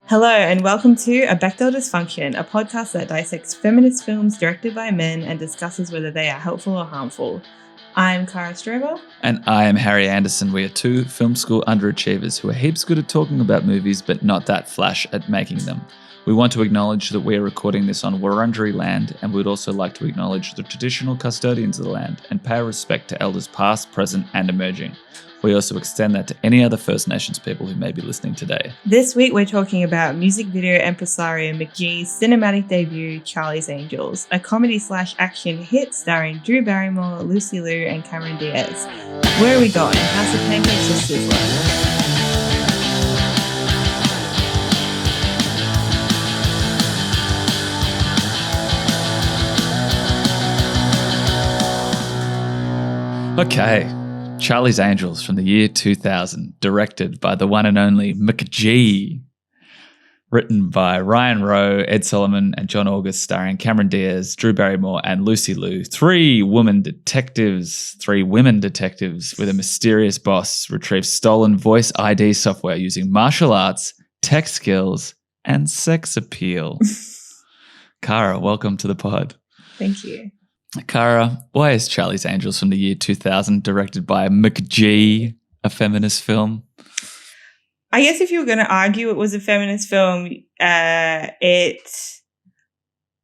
Hello and welcome to A Bechdel Dysfunction, a podcast that dissects feminist films directed by men and discusses whether they are helpful or harmful. I'm Cara Strober. And I am Harry Anderson. We are two film school underachievers who are heaps good at talking about movies but not that flash at making them. We want to acknowledge that we are recording this on Wurundjeri land, and we'd also like to acknowledge the traditional custodians of the land and pay our respect to elders past, present and emerging. We also extend that to any other First Nations people who may be listening today. This week we're talking about music video impresario McGee's cinematic debut, Charlie's Angels, a comedy/action hit starring Drew Barrymore, Lucy Liu and Cameron Diaz. Where are we going? How's the Pancake Sisters like? Okay, Charlie's Angels from the year 2000, directed by the one and only McGee, written by Ryan Rowe, Ed Solomon and John August, starring Cameron Diaz, Drew Barrymore and Lucy Liu. Three women detectives with a mysterious boss retrieve stolen voice ID software using martial arts, tech skills and sex appeal. Cara, welcome to the pod. Thank you. Cara, why is Charlie's Angels from the year 2000 directed by McGee a feminist film? I guess if you were going to argue it was a feminist film, it,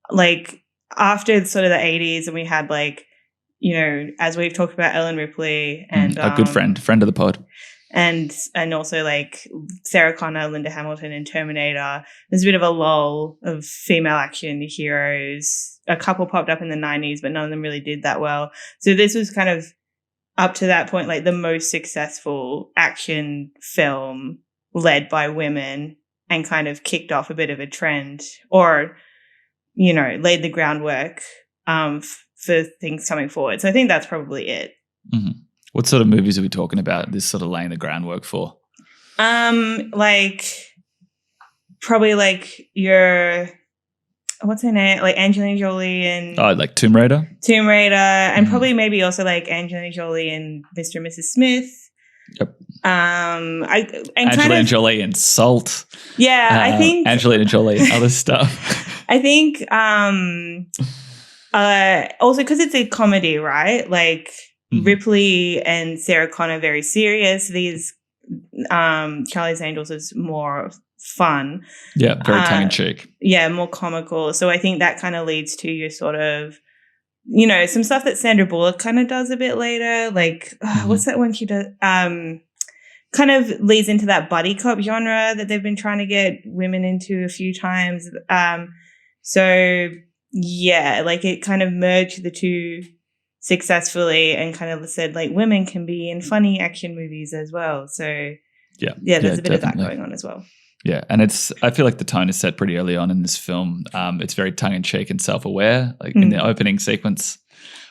like, after sort of the 80s and we had, like, you know, as we've talked about, Ellen Ripley and a good friend of the pod. And also, like, Sarah Connor, Linda Hamilton in Terminator. There's a bit of a lull of female action heroes. A couple popped up in the 90s, but none of them really did that well. So this was kind of, up to that point, like the most successful action film led by women and kind of kicked off a bit of a trend or, you know, laid the groundwork for things coming forward. So I think that's probably it. Mm-hmm. What sort of movies are we talking about this sort of laying the groundwork for? Like, probably like your... what's her name? Like Angelina Jolie and... Oh, like Tomb Raider? Tomb Raider. And probably maybe also like Angelina Jolie and Mr. and Mrs. Smith. Yep. Angelina Jolie and Salt. Yeah, I think... Angelina Jolie and other stuff. I think also because it's a comedy, right? Like Ripley and Sarah Connor very serious. These Charlie's Angels is more fun. Yeah, very tongue-in-cheek. Yeah, more comical. So I think that kind of leads to your sort of, you know, some stuff that Sandra Bullock kind of does a bit later. Like, what's that one she does? Kind of leads into that buddy cop genre that they've been trying to get women into a few times. So, yeah, like it kind of merged the two successfully and kind of said, like, women can be in funny action movies as well. So, yeah, there's a bit of that going on as well. Yeah, and I feel like the tone is set pretty early on in this film. It's very tongue-in-cheek and self-aware. Like in the opening sequence,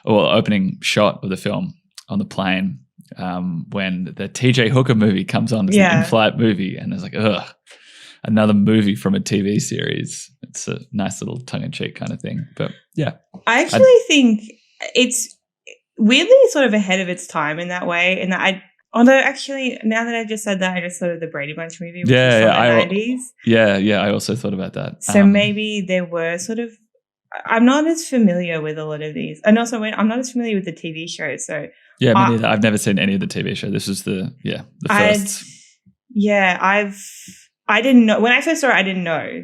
or opening shot of the film on the plane, when the TJ Hooker movie comes on, it's an in-flight movie, and it's like, ugh, another movie from a TV series. It's a nice little tongue-in-cheek kind of thing. But yeah. I actually think it's weirdly sort of ahead of its time in that way, in that although, actually, now that I just said that, I just thought of the Brady Bunch movie, which was from the 90s. Yeah, I also thought about that. So maybe there were sort of... I'm not as familiar with a lot of these. And also, I'm not as familiar with the TV shows. So yeah, me neither. I've never seen any of the TV shows. This was the first. I didn't know. When I first saw it, I didn't know.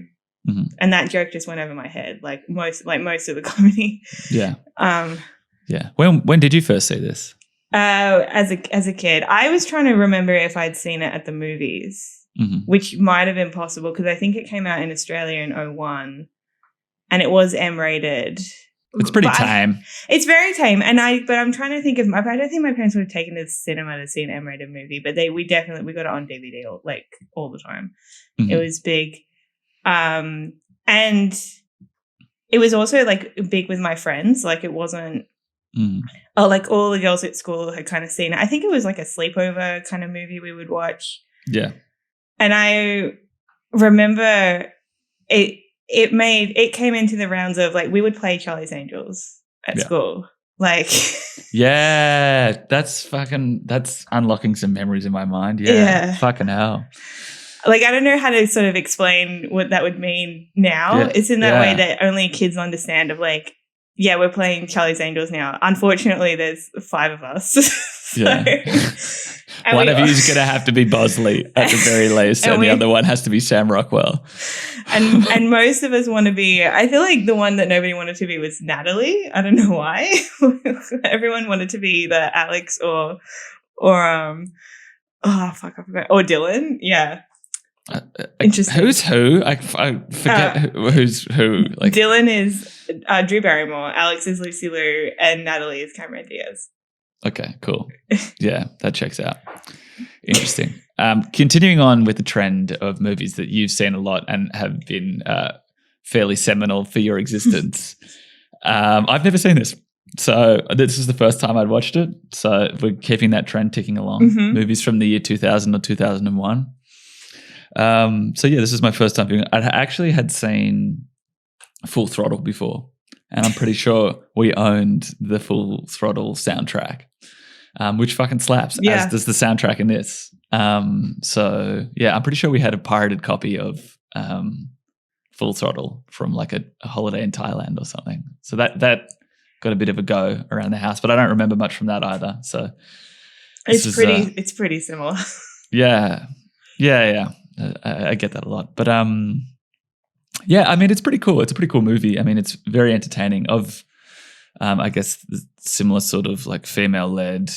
Mm-hmm. And that joke just went over my head, like most of the comedy. Yeah. Yeah. When did you first see this? As a kid, I was trying to remember if I'd seen it at the movies, which might have been possible because I think it came out in Australia in 2001, and it was M-rated. It's pretty tame. It's very tame, but I'm trying to think of. I don't think my parents would have taken it to the cinema to see an M-rated movie, but we got it on DVD like all the time. It was big, and it was also like big with my friends. Like it wasn't. Like all the girls at school had kind of seen it. I think it was like a sleepover kind of movie we would watch. Yeah. And I remember it came into the rounds of like we would play Charlie's Angels at school. Like yeah, that's unlocking some memories in my mind. Yeah. Fucking hell. Like, I don't know how to sort of explain what that would mean now. Yeah, It's in that yeah. way that only kids understand of like, yeah, we're playing Charlie's Angels now. Unfortunately, there's 5 of us. So- Yeah. and One we- of you is going to have to be Bosley at the very least, and the other one has to be Sam Rockwell. and most of us want to be, I feel like the one that nobody wanted to be was Natalie. I don't know why. Everyone wanted to be either Alex or oh fuck, I forgot. Or Dylan. Yeah. Interesting. Who's who? I forget who's who. Like, Dylan is Drew Barrymore, Alex is Lucy Liu, and Natalie is Cameron Diaz. okay, cool. Yeah, that checks out. Interesting. Continuing on with the trend of movies that you've seen a lot and have been fairly seminal for your existence. I've never seen this. So this is the first time I'd watched it. So we're keeping that trend ticking along. Mm-hmm. Movies from the year 2000 or 2001. So yeah, this is my first time viewing it. I actually had seen Full Throttle before, and I'm pretty sure we owned the Full Throttle soundtrack, which fucking slaps, Yeah. as does the soundtrack in this. So yeah, I'm pretty sure we had a pirated copy of Full Throttle from like a holiday in Thailand or something. So that got a bit of a go around the house, but I don't remember much from that either. So It's pretty similar. yeah. I get that a lot, but yeah, I mean, it's pretty cool. It's a pretty cool movie. I mean, it's very entertaining. Of I guess the similar sort of like female-led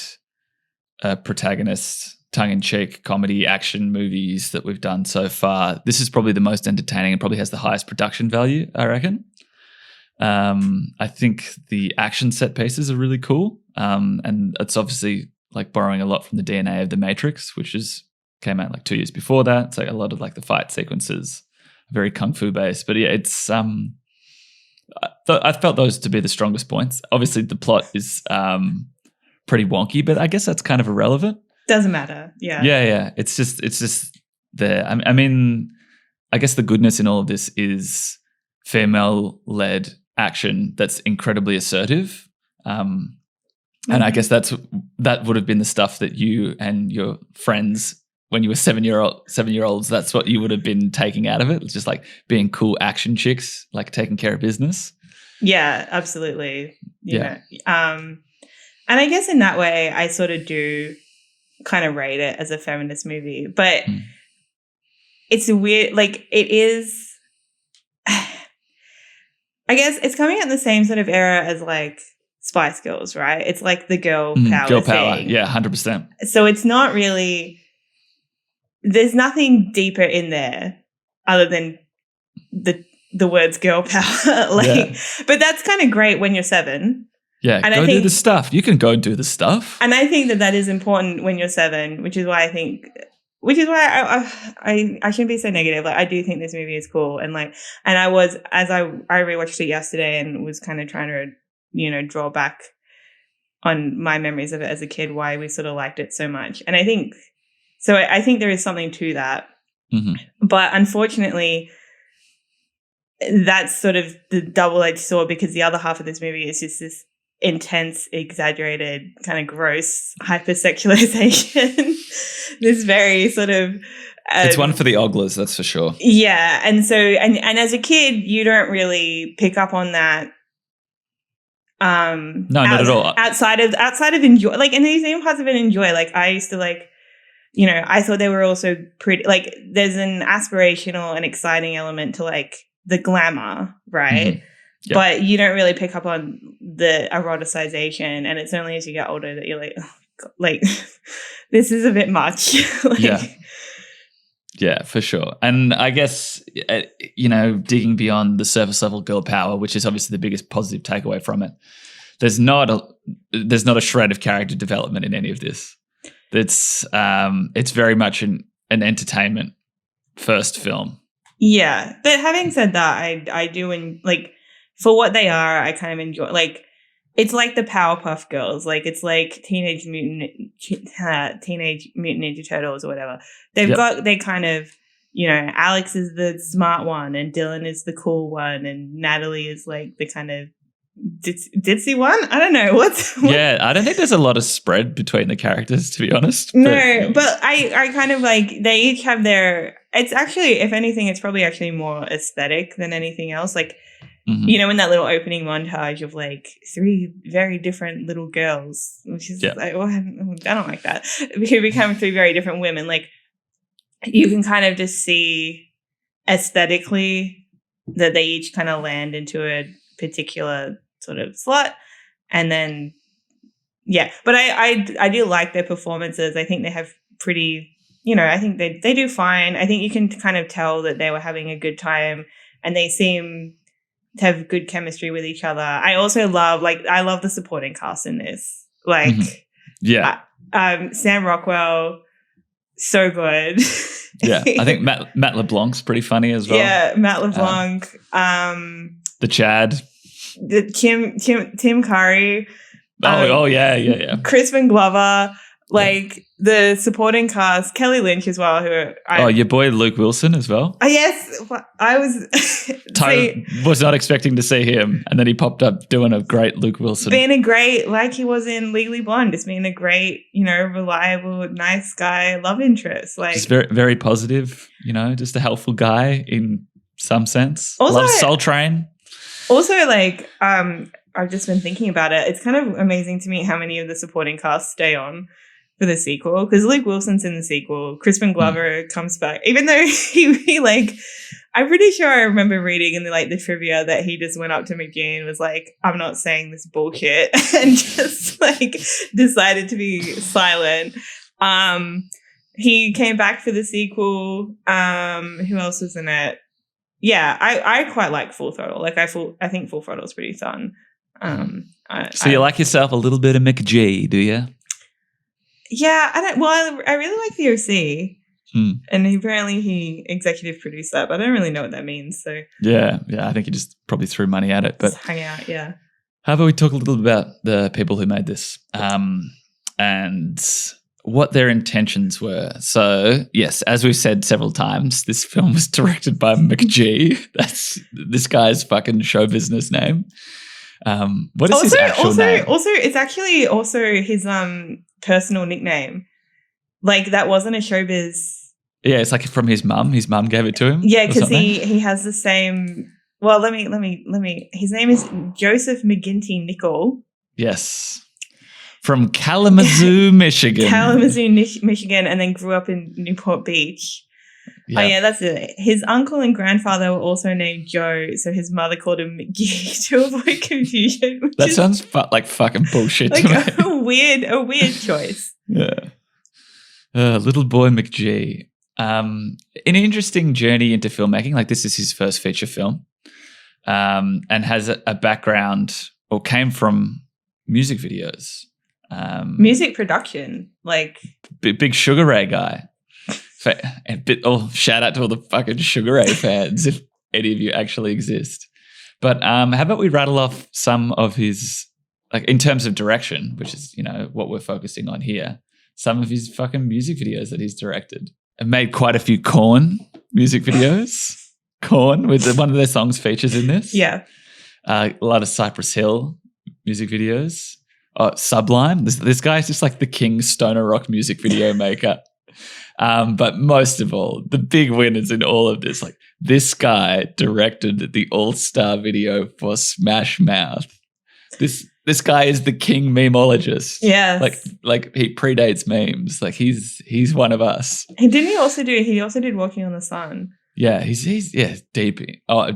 protagonist, tongue-in-cheek comedy action movies that we've done so far. This is probably the most entertaining and probably has the highest production value, I reckon. I think the action set pieces are really cool, and it's obviously like borrowing a lot from the DNA of The Matrix, which came out like 2 years before that. So a lot of like the fight sequences are very kung fu based. But yeah, it's I felt those to be the strongest points. Obviously, the plot is pretty wonky, but I guess that's kind of irrelevant. Doesn't matter. Yeah. Yeah. It's just there. I mean, I guess the goodness in all of this is female-led action that's incredibly assertive. And I guess that would have been the stuff that you and your friends, when you were 7-year-olds, that's what you would have been taking out of it. It's just like being cool action chicks, like taking care of business. Yeah, absolutely. You Yeah. know. And I guess in that way, I sort of do kind of rate it as a feminist movie, but it's weird. Like, it is, I guess it's coming out in the same sort of era as like Spice Girls, right? It's like the girl power thing. Yeah, 100%. So it's not really, there's nothing deeper in there other than the words girl power. But that's kind of great when you're 7. Yeah, and do the stuff. You can go and do the stuff. And I think that is important when you're 7, which is why I shouldn't be so negative. Like, I do think this movie is cool, and I was, as I rewatched it yesterday and was kind of trying to, you know, draw back on my memories of it as a kid, why we sort of liked it so much. And I think there is something to that. Mm-hmm. But unfortunately, that's sort of the double-edged sword, because the other half of this movie is just this intense, exaggerated, kind of gross hypersexualization. This very sort of it's one for the oglers, that's for sure. Yeah, and so and as a kid, you don't really pick up on that. No, not at all. Outside of enjoy, like, and these same parts of it enjoy. Like, I used to like, you know, I thought they were also pretty. Like, there's an aspirational and exciting element to like the glamour, right? Mm-hmm. Yep. But you don't really pick up on the eroticization, and it's only as you get older that you're like, oh, God, like, this is a bit much. Like, yeah, for sure. And I guess, you know, digging beyond the surface level girl power, which is obviously the biggest positive takeaway from it, there's not a shred of character development in any of this. It's very much an entertainment first film. Yeah, but having said that, I do, like, for what they are, I kind of enjoy, like, it's like the Powerpuff Girls, like, it's like Teenage Mutant Ninja Turtles or whatever. They kind of, you know, Alex is the smart one and Dylan is the cool one and Natalie is like the kind of ditzy one. I don't know what. Yeah, I don't think there's a lot of spread between the characters, to be honest. No, but I kind of like they each have their. It's actually, if anything, it's probably actually more aesthetic than anything else. Like, you know, in that little opening montage of like 3 very different little girls, which is like, well, I don't like that. Who become 3 very different women. Like, you can kind of just see aesthetically that they each kind of land into a particular sort of slot, and then but I do like their performances. I think they have pretty, you know, I think they do fine. I think you can kind of tell that they were having a good time, and they seem to have good chemistry with each other. I also love the supporting cast in this. Like, Sam Rockwell, so good. Yeah, I think Matt LeBlanc's pretty funny as well. Yeah, Matt LeBlanc. The Chad. The Tim Curry. Yeah. Crispin Glover. Like, the supporting cast, Kelly Lynch as well. Your boy Luke Wilson as well. Oh, yes. I was... was not expecting to see him, and then he popped up doing a great Luke Wilson. Being a great, like he was in Legally Blonde, just being a great, you know, reliable, nice guy, love interest. Like, just very, very positive, you know, just a helpful guy in some sense. Also, loves Soul Train. Also, like, I've just been thinking about it. It's kind of amazing to me how many of the supporting cast stay on for the sequel, because Luke Wilson's in the sequel. Crispin Glover comes back, even though he like, I'm pretty sure I remember reading in the trivia that he just went up to McGee and was like, I'm not saying this bullshit, and just like decided to be silent. He came back for the sequel. Who else was in it? Yeah, I quite like Full Throttle. Like, I think Full Throttle is pretty fun. So you like yourself a little bit of McGee, do you? Yeah, I really like the OC, and apparently he executive produced that, but I don't really know what that means. So yeah, I think he just probably threw money at it. But just hang out, yeah. How about we talk a little bit about the people who made this, and what their intentions were. So yes, as we've said several times, this film was directed by McGee. That's this guy's fucking show business name. What is his actual name? Also, it's actually also his personal nickname. Like, that wasn't a showbiz. Yeah, it's like from his mum. His mum gave it to him. Yeah, because he has the same. Well, let me. His name is Joseph McGinty Nickel. Yes, from Kalamazoo, Michigan. Michigan, and then grew up in Newport Beach. Yep. Oh yeah, that's it. His uncle and grandfather were also named Joe, so his mother called him McGee to avoid confusion. That sounds like fucking bullshit like to me. a weird choice. Yeah. Little boy McGee. An interesting journey into filmmaking. Like, this is his first feature film, and has a background, or came from music videos. Music production, like big Sugar Ray guy. Shout out to all the fucking Sugar Ray fans, if any of you actually exist. But how about we rattle off some of his, like, in terms of direction, which is, you know, what we're focusing on here, some of his fucking music videos that he's directed. And made quite a few Korn music videos. Korn, with one of their songs features in this. Yeah. A lot of Cypress Hill music videos. Sublime. This guy's just like the king stoner rock music video maker. But most of all, the big winners in all of this, like, this guy directed the all-star video for Smash Mouth. This guy is the king memeologist. Yeah. Like he predates memes. Like, he's one of us. He also did Walking on the Sun. Yeah, he's deep.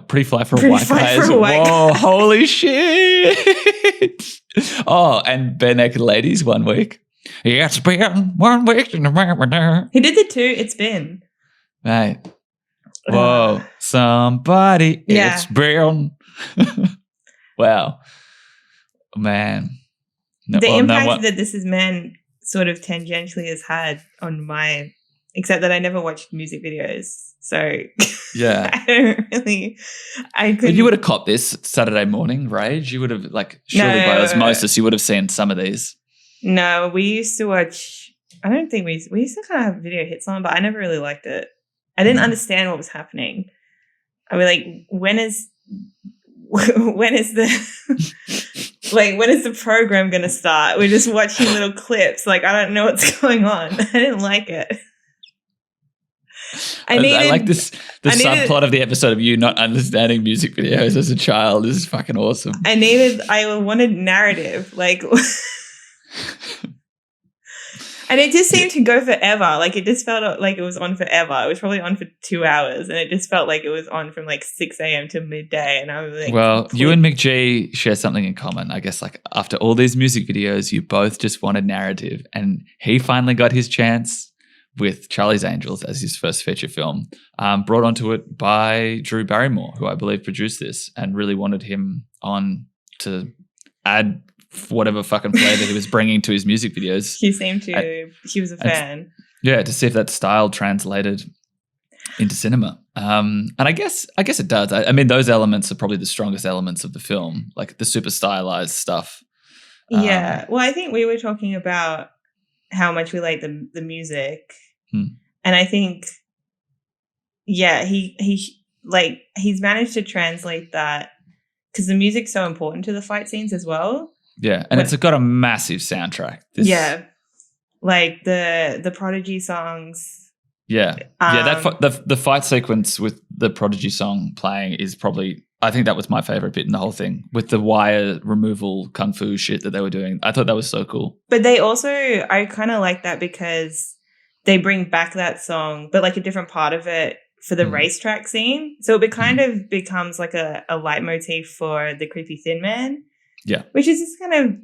Pretty Fly for a White Guy. Whoa, holy shit. And Bare Naked Ladies one week. Yeah, it's been 1 week. He did the 2, It's Been. Mate. Whoa, somebody. Yeah. It's been. Wow. Man. The impact that This Is Men sort of tangentially has had on my, except that I never watched music videos. So yeah, I couldn't. But you would have caught this Saturday Morning Rage. You would have, like, surely by osmosis, you would have seen some of these. No, we used to watch. I don't think we used to kind of have video hits on, but I never really liked it. I didn't understand what was happening. I mean, like, when is when is the when is the program going to start? We're just watching little clips. Like, I don't know what's going on. I didn't like it. I like this. The subplot of the episode of you not understanding music videos as a child is fucking awesome. I wanted narrative, like, and it just seemed to go forever. Like, it just felt like it was on forever. It was probably on for 2 hours, and it just felt like it was on from like 6 a.m. to midday. And I was like, well, you and McG share something in common, I guess. Like, after all these music videos, you both just wanted narrative, and he finally got his chance with Charlie's Angels as his first feature film, brought onto it by Drew Barrymore, who I believe produced this, and really wanted him on to add whatever fucking flavor he was bringing to his music videos. He seemed to. He was a fan. Yeah, to see if that style translated into cinema. And I guess it does. I mean, those elements are probably the strongest elements of the film, like the super stylized stuff. Yeah. Well, I think we were talking about how much we like the music. And I think, yeah, he's managed to translate that because the music's so important to the fight scenes as well. Yeah, and it's got a massive soundtrack. Yeah, like the Prodigy songs. Yeah, the fight sequence with the Prodigy song playing is probably, I think that was my favorite bit in the whole thing, with the wire removal kung fu shit that they were doing. I thought that was so cool. But they also, I kind of like that because they bring back that song, but like a different part of it for the racetrack scene. So it kind of becomes like a leitmotif for the Creepy Thin Man. Yeah. Which is just kind of,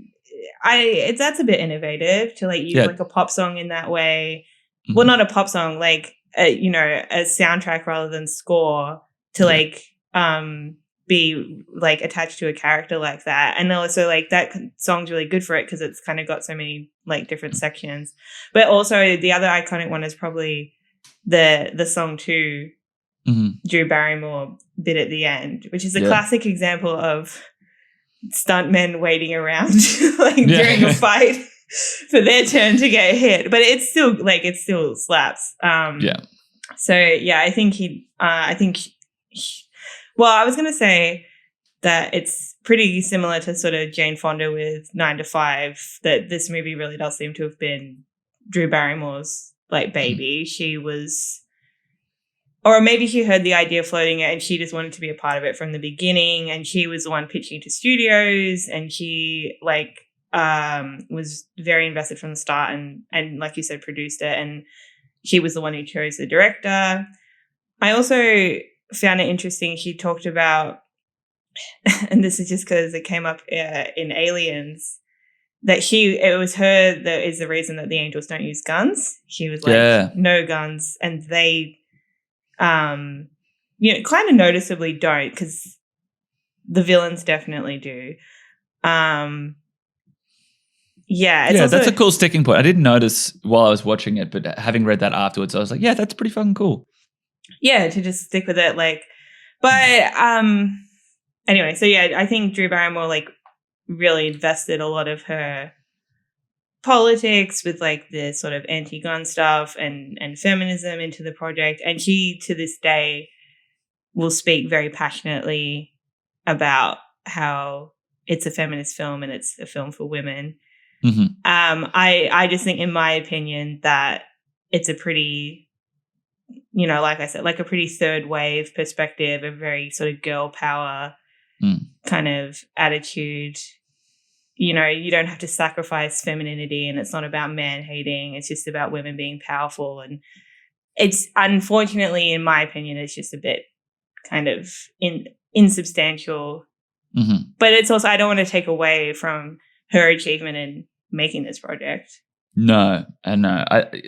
that's a bit innovative to like use like a pop song in that way. Well, not a pop song, like, a soundtrack rather than score to like be like attached to a character like that. And also like that song's really good for it because it's kind of got so many like different sections. But also the other iconic one is probably the song too, Drew Barrymore bit at the end, which is a classic example of stuntmen waiting around during a fight for their turn to get hit. But it still slaps. So yeah, I think I was going to say that it's pretty similar to sort of Jane Fonda with 9 to 5, that this movie really does seem to have been Drew Barrymore's like baby. She was, or maybe she heard the idea floating and she just wanted to be a part of it from the beginning, and she was the one pitching to studios, and she was very invested from the start and like you said, produced it, and she was the one who chose the director. I also found it interesting. She talked about, and this is just because it came up in Aliens, that it was her that is the reason that the angels don't use guns. She was like, no guns, and they, kind of noticeably don't, because the villains definitely do. That's a cool sticking point. I didn't notice while I was watching it, but having read that afterwards, I was like, yeah, that's pretty fucking cool. Yeah, to just stick with it, anyway, so yeah, I think Drew Barrymore really invested a lot of her politics with the sort of anti-gun stuff and feminism into the project, and she to this day will speak very passionately about how it's a feminist film and it's a film for women. I just think, in my opinion, that it's a pretty, like I said, a pretty third wave perspective, a very sort of girl power kind of attitude. You don't have to sacrifice femininity, and it's not about man hating. It's just about women being powerful. And it's, unfortunately, in my opinion, it's just a bit kind of insubstantial. But it's also, I don't want to take away from her achievement in making this project. No.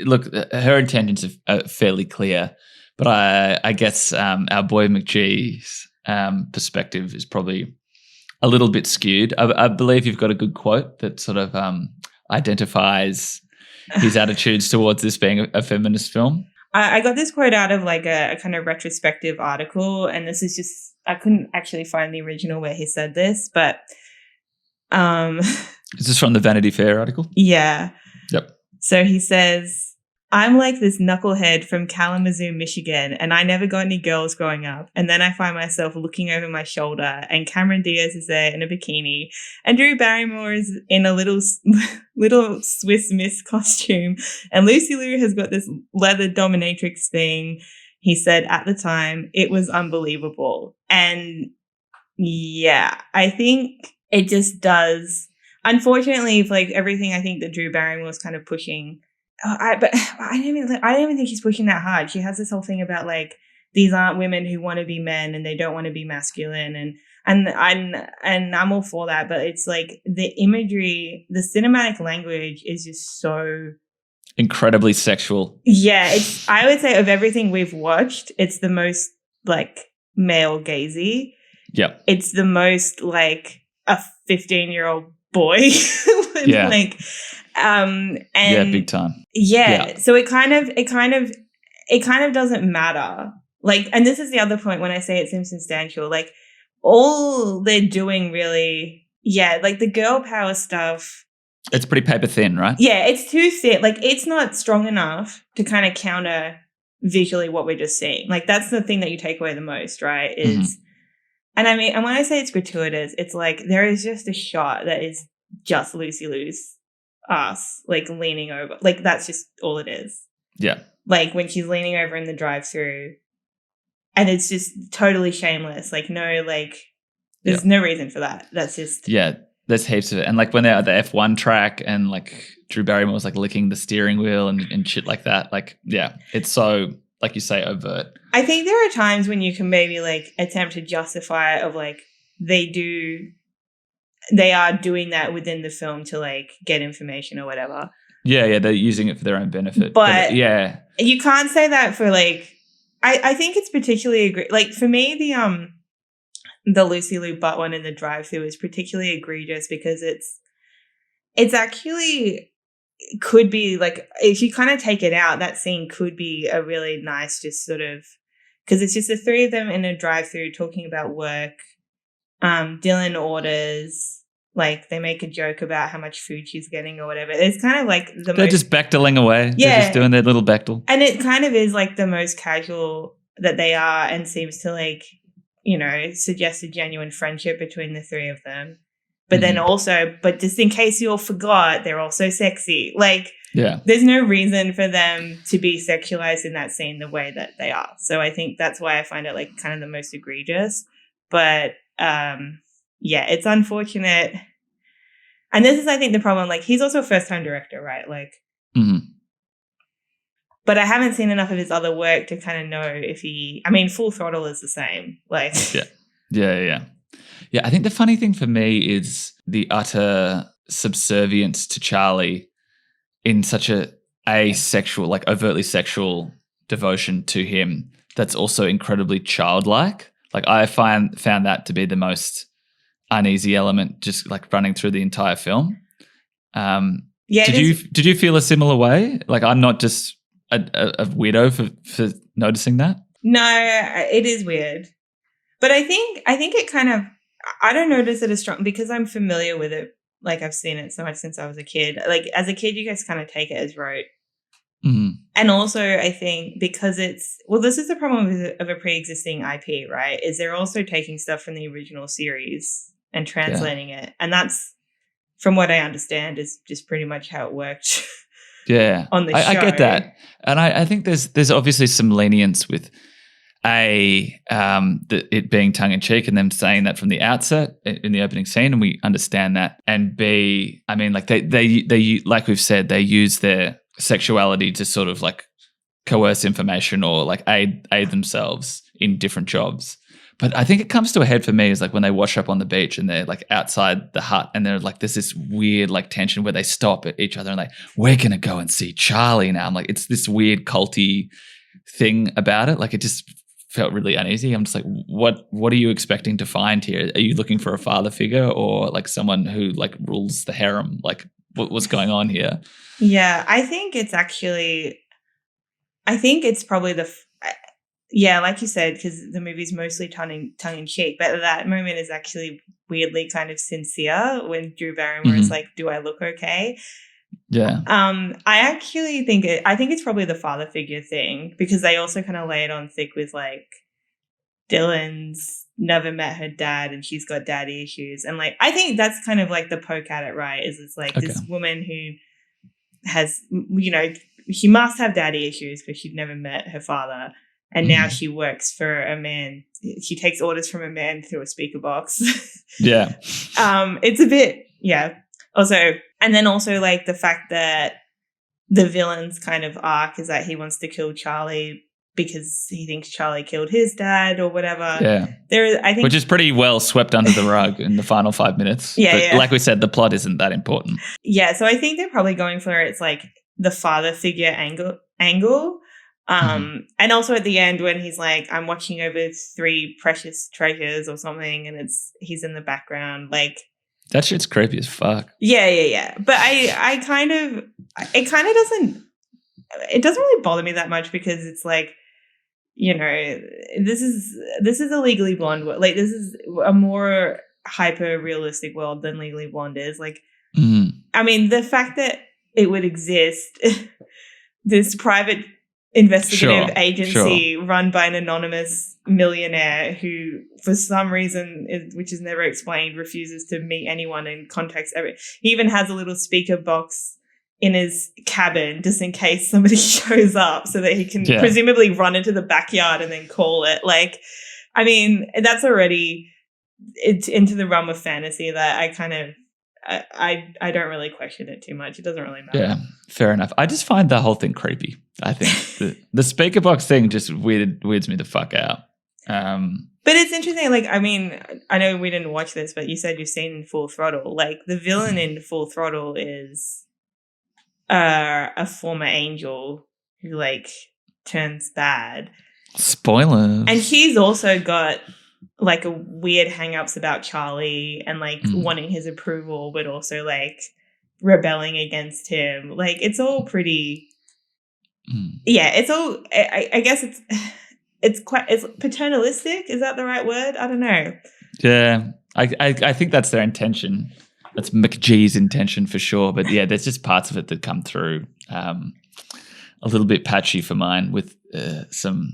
Look, her intentions are fairly clear, but I guess our boy McGee's perspective is probably a little bit skewed. I believe you've got a good quote that sort of identifies his attitudes towards this being a feminist film. I got this quote out of a kind of retrospective article, and this is just, I couldn't actually find the original where he said this, but is this from the Vanity Fair article? Yeah. Yep. So he says, I'm like this knucklehead from Kalamazoo, Michigan, and I never got any girls growing up. And then I find myself looking over my shoulder, and Cameron Diaz is there in a bikini, and Drew Barrymore is in a little Swiss Miss costume, and Lucy Liu has got this leather dominatrix thing. He said at the time, it was unbelievable. And yeah, I think it just does. Unfortunately, like everything I think that Drew Barrymore was kind of pushing. But I don't even think she's pushing that hard. She has this whole thing about like these aren't women who want to be men and they don't want to be masculine, and I'm all for that. But it's like the imagery, the cinematic language is just so incredibly sexual. Yeah, it's. I would say of everything we've watched, it's the most like male gazy. Yep. It's the most like a 15-year-old boy. Yeah. Like. And yeah, big time. Yeah. So it kind of doesn't matter. Like, and this is the other point when I say it seems substantial. Like, all they're doing really, like the girl power stuff. It's pretty paper thin, right? Yeah, it's too thin. Like, it's not strong enough to kind of counter visually what we're just seeing. Like, that's the thing that you take away the most, right? Is, and I mean, and when I say it's gratuitous, it's like there is just a shot that is just Lucy Liu's ass, like leaning over, like that's just all it is. Yeah, like when she's leaning over in the drive-through, and it's just totally shameless. Like no, like there's no reason for that. That's just there's heaps of it. And like when they're at the F1 track, and like Drew Barrymore was like licking the steering wheel and shit like that. Like it's so like you say overt. I think there are times when you can maybe like attempt to justify it of like they are doing that within the film to like get information or whatever. Yeah, they're using it for their own benefit. But you can't say that for like. I think it's particularly like for me the Lucy Liu butt one in the drive-thru is particularly egregious because it's actually could be like if you kind of take it out, that scene could be a really nice just sort of because it's just the three of them in a drive-thru talking about work. Dylan orders, like they make a joke about how much food she's getting or whatever. It's kind of like they're just Bechdeling away. Yeah. They're just doing their little Bechdel. And it kind of is like the most casual that they are and seems to like, you know, suggest a genuine friendship between the three of them. But then also, but just in case you all forgot, they're also sexy. Like, there's no reason for them to be sexualized in that scene the way that they are. So I think that's why I find it like kind of the most egregious. But it's unfortunate. And this is, I think, the problem. Like, he's also a first-time director, right? Like, but I haven't seen enough of his other work to kind of know if Full Throttle is the same. Like, Yeah, I think the funny thing for me is the utter subservience to Charlie in such a asexual, like overtly sexual devotion to him that's also incredibly childlike. Like I found that to be the most uneasy element just like running through the entire film. Did you feel a similar way? Like I'm not just a weirdo for noticing that? No, it is weird. But I think it kind of, I don't notice it as strong because I'm familiar with it. Like I've seen it so much since I was a kid. Like as a kid, you guys kind of take it as rote. And also I think because this is the problem of a pre-existing IP, right? Is they're also taking stuff from the original series and translating it. And that's, from what I understand, is just pretty much how it worked. On the show. I get that. And I think there's obviously some lenience with it being tongue-in-cheek and them saying that from the outset in the opening scene, and we understand that. And B, I mean, like they like we've said, they use their sexuality to sort of like coerce information or like aid themselves in different jobs. But I think it comes to a head for me is like when they wash up on the beach and they're like outside the hut and they're like, there's this weird like tension where they stop at each other and like, we're going to go and see Charlie now. I'm like, it's this weird culty thing about it. Like it just felt really uneasy. I'm just like, what are you expecting to find here? Are you looking for a father figure or like someone who like rules the harem? Like what's going on here? Yeah, I think it's probably like you said, because the movie's mostly tongue-in-cheek, but that moment is actually weirdly kind of sincere when Drew Barrymore is like, do I look okay? Yeah. I actually think it's probably the father figure thing, because they also kind of lay it on thick with like Dylan's never met her dad and she's got daddy issues, and like I think that's kind of like the poke at it, right? Is it's like this woman who has, you know, she must have daddy issues because she'd never met her father, and now she works for a man. She takes orders from a man through a speaker box. Yeah. It's a bit, yeah. Also, and then also like the fact that the villain's kind of arc is that he wants to kill Charlie because he thinks Charlie killed his dad or whatever. Yeah. I think, which is pretty well swept under the rug in the final 5 minutes. Yeah, but like we said, the plot isn't that important. Yeah, so I think they're probably going for it's like the father figure angle. And also at the end when he's like, I'm watching over 3 precious treasures or something, and he's in the background, like that shit's creepy as fuck. Yeah. But it kind of doesn't really bother me that much, because it's like, you know, this is a Legally Blonde world. Like, this is a more hyper realistic world than Legally Blonde is. Like, I mean, the fact that it would exist, this private investigative agency run by an anonymous millionaire who, for some reason, which is never explained, refuses to meet anyone and contacts everyone. He even has a little speaker box in his cabin just in case somebody shows up, so that he can presumably run into the backyard and then call it. Like, I mean, that's already it's into the realm of fantasy that I kind of I don't really question it too much. It doesn't really matter. Yeah, fair enough. I just find the whole thing creepy. I think the speaker box thing just weirds me the fuck out. But it's interesting. Like, I mean, I know we didn't watch this, but you said you've seen Full Throttle. Like, the villain in Full Throttle is a former angel who like turns bad. Spoilers. And he's also got like a weird hang-ups about Charlie and like wanting his approval, but also like rebelling against him. Like, it's all pretty it's all I guess it's paternalistic. Is that the right word? I don't know. Yeah. I think that's their intention. That's McGee's intention for sure. But yeah, there's just parts of it that come through a little bit patchy for mine, with some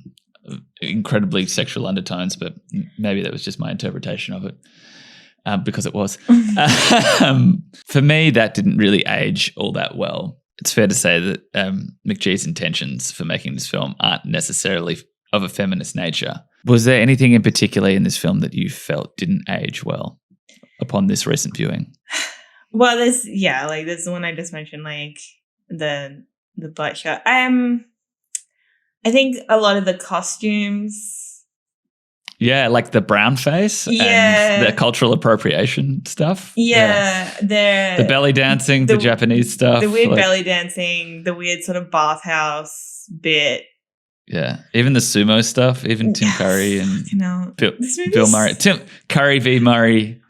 incredibly sexual undertones, but maybe that was just my interpretation of it, because it was. For me, that didn't really age all that well. It's fair to say that McGee's intentions for making this film aren't necessarily of a feminist nature. Was there anything in particular in this film that you felt didn't age well upon this recent viewing? Well, there's the one I just mentioned, like the butt shot. I think a lot of the costumes. Yeah, like the brown face and the cultural appropriation stuff. Yeah. The belly dancing, the Japanese stuff. The weird belly dancing, the weird sort of bathhouse bit. Yeah, even the sumo stuff, even Tim Curry and Bill Murray. Tim Curry v. Murray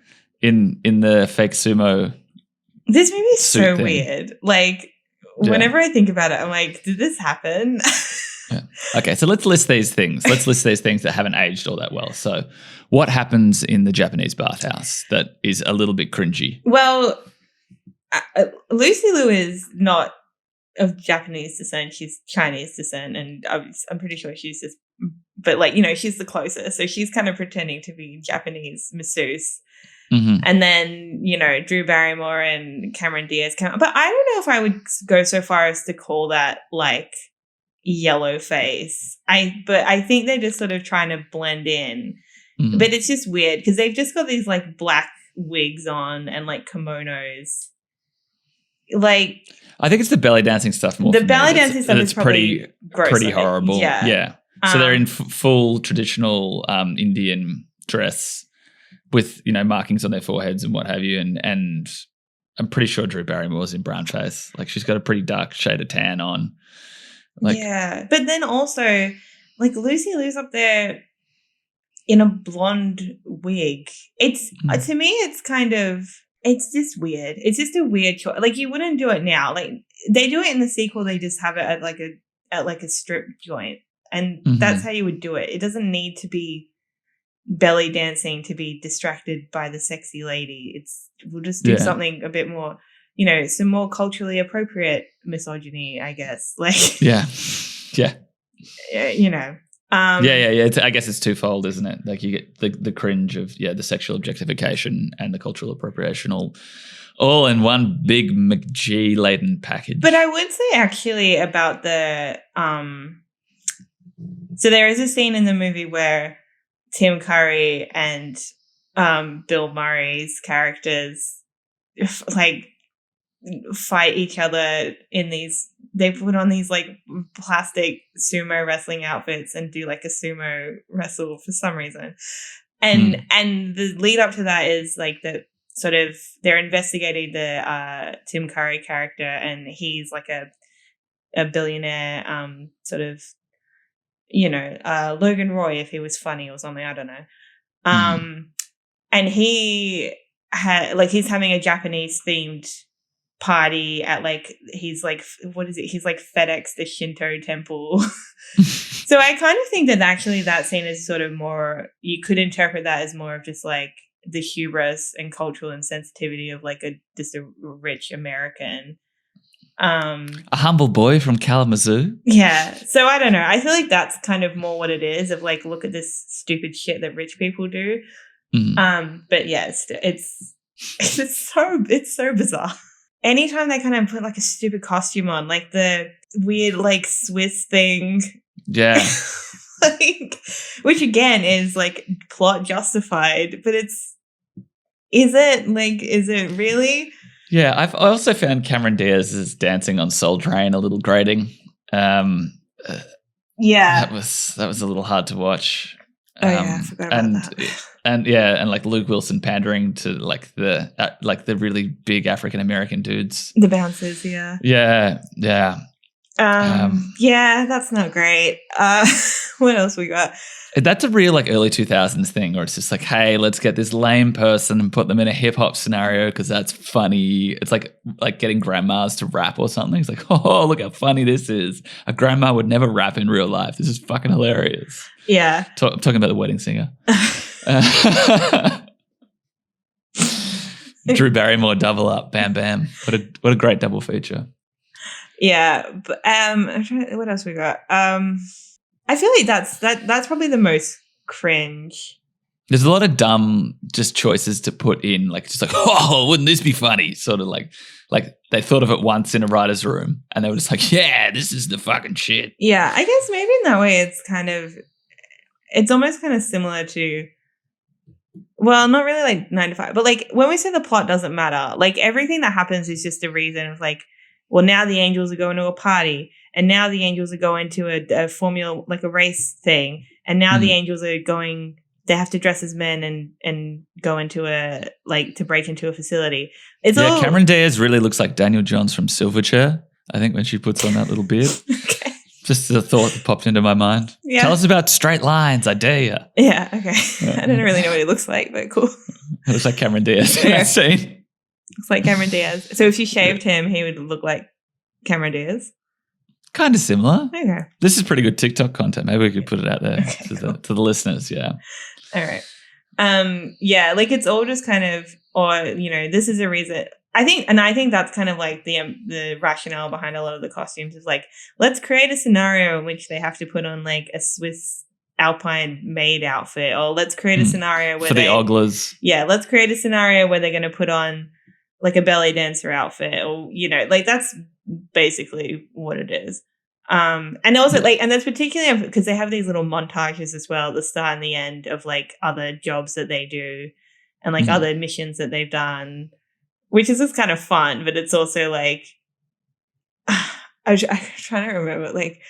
in the fake sumo. This movie is so weird. Like, whenever I think about it, I'm like, did this happen? Yeah. Okay, so let's list these things. Let's list these things that haven't aged all that well. So what happens in the Japanese bathhouse that is a little bit cringy? Well, Lucy Liu is not of Japanese descent. She's Chinese descent, and I'm pretty sure she's just, but like, you know, she's the closest. So she's kind of pretending to be Japanese masseuse. And then, you know, Drew Barrymore and Cameron Diaz come out. But I don't know if I would go so far as to call that like yellow face. But I think they're just sort of trying to blend in. But it's just weird because they've just got these like black wigs on and like kimonos. Like, I think it's the belly dancing stuff more. The belly dancing stuff is probably pretty horrible. Yeah. So they're in full traditional Indian dress with, you know, markings on their foreheads and what have you. And I'm pretty sure Drew Barrymore's in brown face. Like, she's got a pretty dark shade of tan on. Like, yeah. But then also, like, Lucy Liu's up there in a blonde wig. It's to me, it's kind of, it's just weird. It's just a weird choice. Like, you wouldn't do it now. Like, they do it in the sequel. They just have it at like a strip joint, and that's how you would do it. It doesn't need to be belly dancing to be distracted by the sexy lady. We'll just do something a bit more you know, some more culturally appropriate misogyny, I guess. Like, Yeah. You know. Yeah. I guess it's twofold, isn't it? Like you get the cringe of the sexual objectification and the cultural appropriation all in one big McG laden package. But I would say actually about the so there is a scene in the movie where Tim Curry and Bill Murray's characters like fight each other in these. They put on these like plastic sumo wrestling outfits and do like a sumo wrestle for some reason. And the lead up to that is like the sort of they're investigating the Tim Curry character, and he's like a billionaire sort of, you know, Logan Roy if he was funny or something, I don't know. And he had like he's having a Japanese themed party at like he's like what is it? He's like FedEx the Shinto temple. So I kind of think that actually that scene is sort of more, you could interpret that as more of just like the hubris and cultural insensitivity of like just a rich American. A humble boy from Kalamazoo. Yeah. So I don't know. I feel like that's kind of more what it is of like, look at this stupid shit that rich people do. But yeah, it's so bizarre. Anytime they kind of put like a stupid costume on, like the weird like Swiss thing. Yeah. Like, which again is like plot justified, but is it really? Yeah, I also found Cameron Diaz's dancing on Soul Train a little grating. Yeah, that was a little hard to watch. I forgot about that. And like Luke Wilson pandering to like the really big African American dudes, the bouncers. Yeah. Yeah. Yeah, that's not great. What else we got? That's a real like early 2000s thing where it's just like, hey, let's get this lame person and put them in a hip hop scenario because that's funny. It's like getting grandmas to rap or something. It's like, oh, look how funny this is. A grandma would never rap in real life. This is fucking hilarious. Yeah. I'm talking about The Wedding Singer. Drew Barrymore double up, bam bam. What a great double feature. Yeah, but what else we got? I feel like that's probably the most cringe. There's a lot of dumb just choices to put in, like just like, oh, wouldn't this be funny? Sort of like they thought of it once in a writer's room and they were just like, yeah, this is the fucking shit. Yeah, I guess maybe in that way it's almost kind of similar to, well, not really like 9 to 5, but like when we say the plot doesn't matter, like everything that happens is just a reason of like, well, now the angels are going to a party, and now the angels are going to a formula, like a race thing, and now the angels are going, they have to dress as men and go into to break into a facility. Cameron Diaz really looks like Daniel Johns from Silverchair, I think, when she puts on that little beard. Okay. Just a thought that popped into my mind. Yeah. Tell us about Straight Lines, I dare you. Yeah, okay. I don't really know what he looks like, but cool. It looks like Cameron Diaz in that scene. Looks like Cameron Diaz. So if you shaved him, he would look like Cameron Diaz? Kind of similar. Okay. This is pretty good TikTok content. Maybe we could put it out there to the listeners, yeah. All right. Yeah, like it's all just kind of, or, you know, this is a reason. I think that's kind of like the rationale behind a lot of the costumes is like, let's create a scenario in which they have to put on like a Swiss Alpine maid outfit, or let's create a scenario where for the Oglers. Yeah, let's create a scenario where they're going to put on like a belly dancer outfit, or, you know, like that's basically what it is. And also like, and that's particularly because they have these little montages as well at the start and the end of like other jobs that they do and like other missions that they've done, which is just kind of fun, but it's also like, I'm trying to remember, like,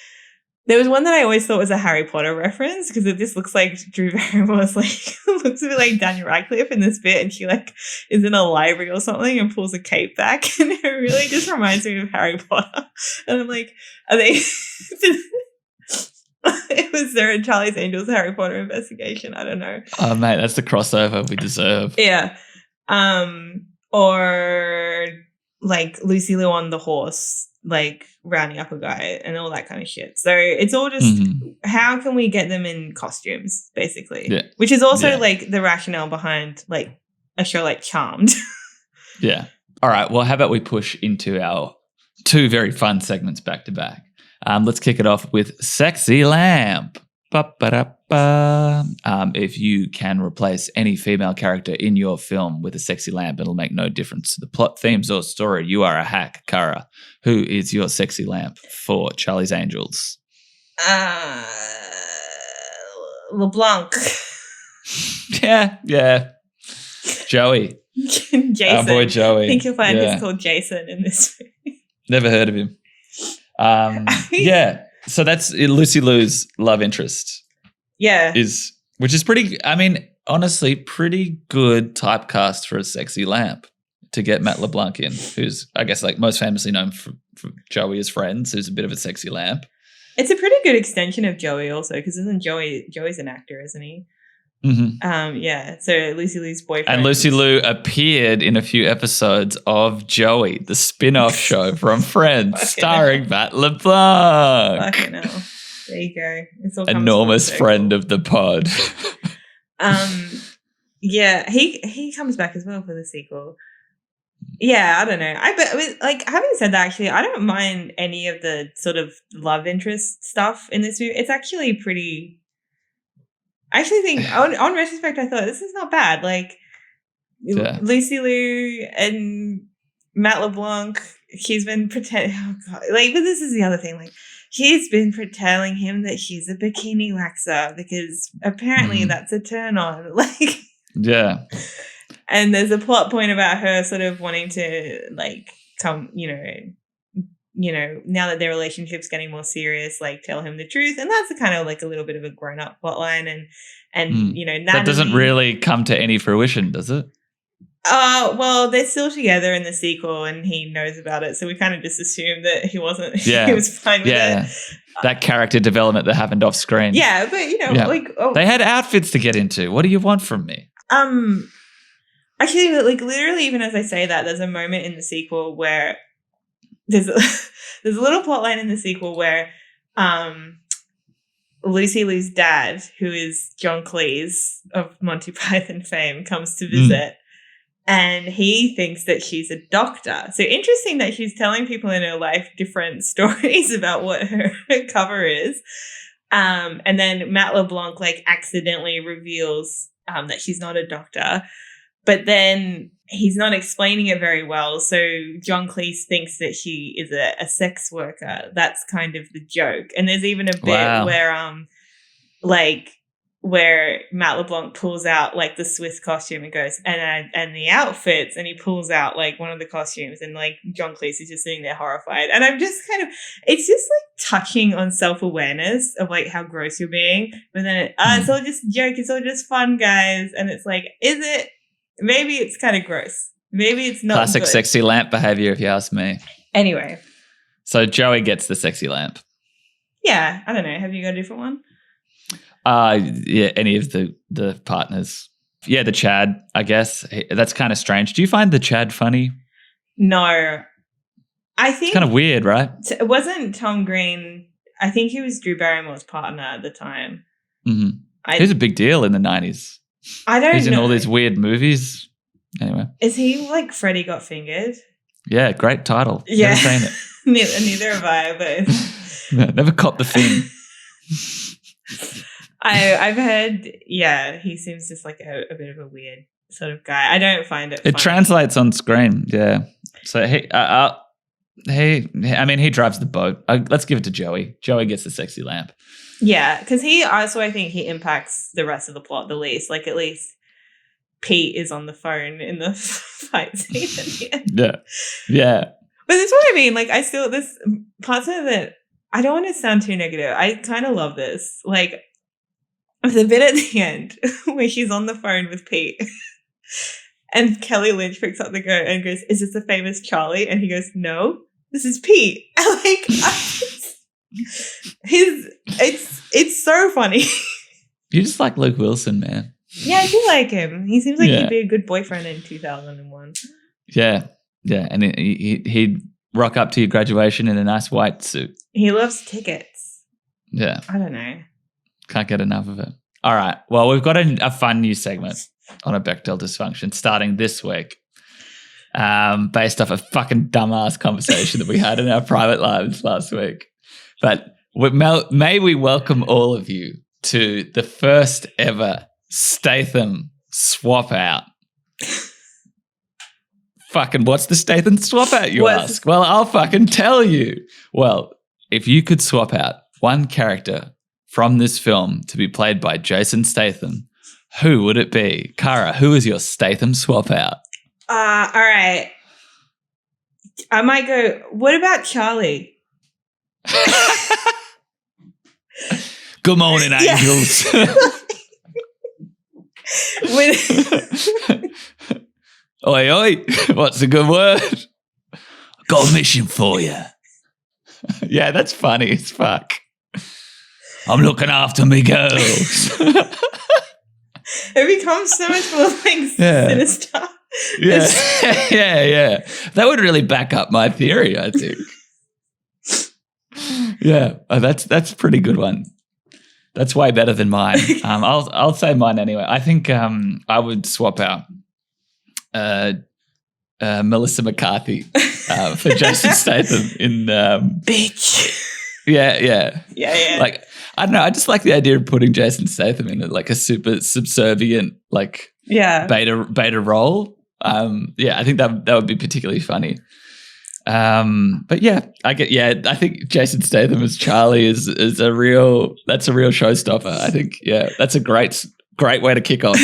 there was one that I always thought was a Harry Potter reference because it just looks like Drew Barrymore's like, looks a bit like Daniel Radcliffe in this bit, and she like is in a library or something and pulls a cape back, and it really just reminds me of Harry Potter. And I'm like, are they? It was there in Charlie's Angels Harry Potter investigation. I don't know. Oh mate, that's the crossover we deserve. Yeah. Or like Lucy Liu on the horse, like rounding up a guy and all that kind of shit. So it's all just how can we get them in costumes, basically? Yeah. Which is also like the rationale behind like a show like Charmed. Yeah. All right. Well, how about we push into our two very fun segments back to back? Let's kick it off with Sexy Lamp. Ba-ba-da-ba. If you can replace any female character in your film with a sexy lamp, it'll make no difference to the plot, themes, or story. You are a hack, Cara. Who is your sexy lamp for Charlie's Angels? LeBlanc. Yeah. Joey. Jason. Our boy Joey. I think you'll find he's called Jason in this movie. Never heard of him. Yeah. So that's Lucy Liu's love interest. Yeah. Which is pretty, I mean, honestly, pretty good typecast for a sexy lamp to get Matt LeBlanc in, who's, I guess, like most famously known for Joey as Friends, who's a bit of a sexy lamp. It's a pretty good extension of Joey also, because isn't Joey's an actor, isn't he? Mm-hmm. Yeah. So Lucy Liu's boyfriend. And Lucy Liu appeared in a few episodes of Joey, the spin-off show from Friends, starring Matt LeBlanc. Fucking hell. There you go. It's all enormous friend of the pod. Yeah, he comes back as well for the sequel. Yeah, I don't know. Like, having said that, actually, I don't mind any of the sort of love interest stuff in this movie. It's actually pretty. I actually think, on retrospect, I thought this is not bad. Like, yeah. Lucy Liu and Matt LeBlanc, he's been pretending. Oh god! Like, but this is the other thing. Like, he's been telling him that she's a bikini waxer because apparently that's a turn on. Like, yeah. And there's a plot point about her sort of wanting to, like, come, now that their relationship's getting more serious, like, tell him the truth. And that's kind of like a little bit of a grown-up plotline. And Natalie, that doesn't really come to any fruition, does it? Well, they're still together in the sequel and he knows about it. So we kind of just assumed that he wasn't, he was fine with it. That character development that happened off screen. Yeah, but, like... Oh. They had outfits to get into. What do you want from me? Actually, like, literally, even as I say that, there's a moment in the sequel where there's a little plot line in the sequel where Lucy Liu's dad, who is John Cleese of Monty Python fame, comes to visit and he thinks that she's a doctor. So interesting that she's telling people in her life different stories about what her cover is. And then Matt LeBlanc, like, accidentally reveals that she's not a doctor. But then he's not explaining it very well. So John Cleese thinks that she is a sex worker. That's kind of the joke. And there's even a bit where Matt LeBlanc pulls out, like, the Swiss costume and goes, and the outfits, and he pulls out, like, one of the costumes, and, like, John Cleese is just sitting there horrified. And I'm just kind of, it's just, like, touching on self-awareness of, like, how gross you're being. But then it's all just joke. It's all just fun, guys. And it's like, is it? Maybe it's kind of gross. Maybe it's not classic good. Sexy lamp behavior, if you ask me. Anyway. So Joey gets the sexy lamp. Yeah, I don't know. Have you got a different one? Yeah, any of the partners. Yeah, the Chad, I guess. That's kind of strange. Do you find the Chad funny? No. I think... It's kind of weird, right? It wasn't Tom Green. I think he was Drew Barrymore's partner at the time. Mm-hmm. He was a big deal in the 90s. I don't know. He's in all these weird movies. Anyway. Is he like Freddy Got Fingered? Yeah, great title. Yeah. Never seen it. Neither have I, but... Never copped the thing. I've heard, he seems just like a bit of a weird sort of guy. I don't find it funny. Translates on screen, yeah. So he drives the boat. Let's give it to Joey. Joey gets the sexy lamp. Yeah, because he also, I think he impacts the rest of the plot the least. Like, at least Pete is on the phone in the fight scene at the end. Yeah. But that's what I mean. Like, this parts of it, I don't want to sound too negative. I kind of love this. Like, the bit at the end where she's on the phone with Pete and Kelly Lynch picks up the phone and goes, "Is this the famous Charlie?" And he goes, "No, this is Pete." Like, it's so funny. You just like Luke Wilson, man. Yeah, I do like him. He seems like he'd be a good boyfriend in 2001. Yeah, and he'd rock up to your graduation in a nice white suit. He loves tickets. Yeah. I don't know. Can't get enough of it. All right. Well, we've got a fun new segment on A Bechdel Dysfunction starting this week. based off a fucking dumbass conversation that we had in our private lives last week. But may we welcome all of you to the first ever Statham swap out. Fucking what's the Statham swap out, you ask? Well, I'll fucking tell you. Well, if you could swap out one character from this film to be played by Jason Statham, who would it be? Cara, who is your Statham swap out? All right. I might go, what about Charlie? Good morning, angels. Oi, oi, what's a good word? Got a mission for you. Yeah, that's funny as fuck. I'm looking after me girls. It becomes so much more like sinister. Yeah, yeah. That would really back up my theory, I think. Yeah, that's a pretty good one. That's way better than mine. I'll say mine anyway. I think I would swap out Melissa McCarthy for Jason Statham in bitch. Yeah. Like, I don't know. I just like the idea of putting Jason Statham in like a super subservient, like beta role. I think that would be particularly funny. But yeah, I think Jason Statham as Charlie is a real showstopper. I think that's a great way to kick off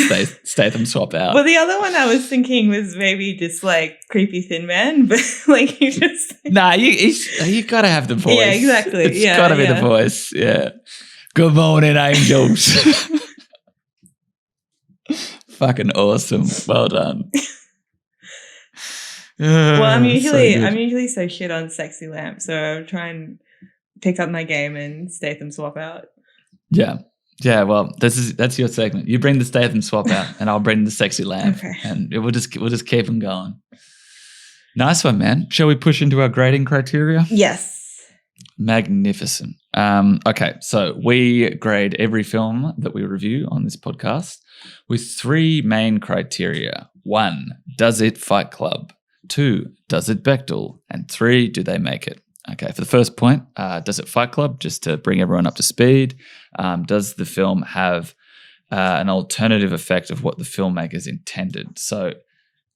Statham swap out. Well, the other one I was thinking was maybe just like creepy thin man, but like you just you gotta have the voice. Yeah, exactly. It's gotta be the voice. Yeah. Good morning, angels. Fucking awesome. Well done. Well, I'm usually so shit on Sexy Lamp, so I'll try and pick up my game and Statham swap out. Yeah. Well, that's your segment. You bring the Statham swap out, and I'll bring the Sexy Lamp, and we'll just keep them going. Nice one, man. Shall we push into our grading criteria? Yes. Magnificent. Okay, so we grade every film that we review on this podcast with three main criteria. 1, does it Fight Club? 2, does it Bechdel? And 3, do they make it? Okay, for the first point, does it Fight Club? Just to bring everyone up to speed, does the film have an alternative effect of what the filmmakers intended? So,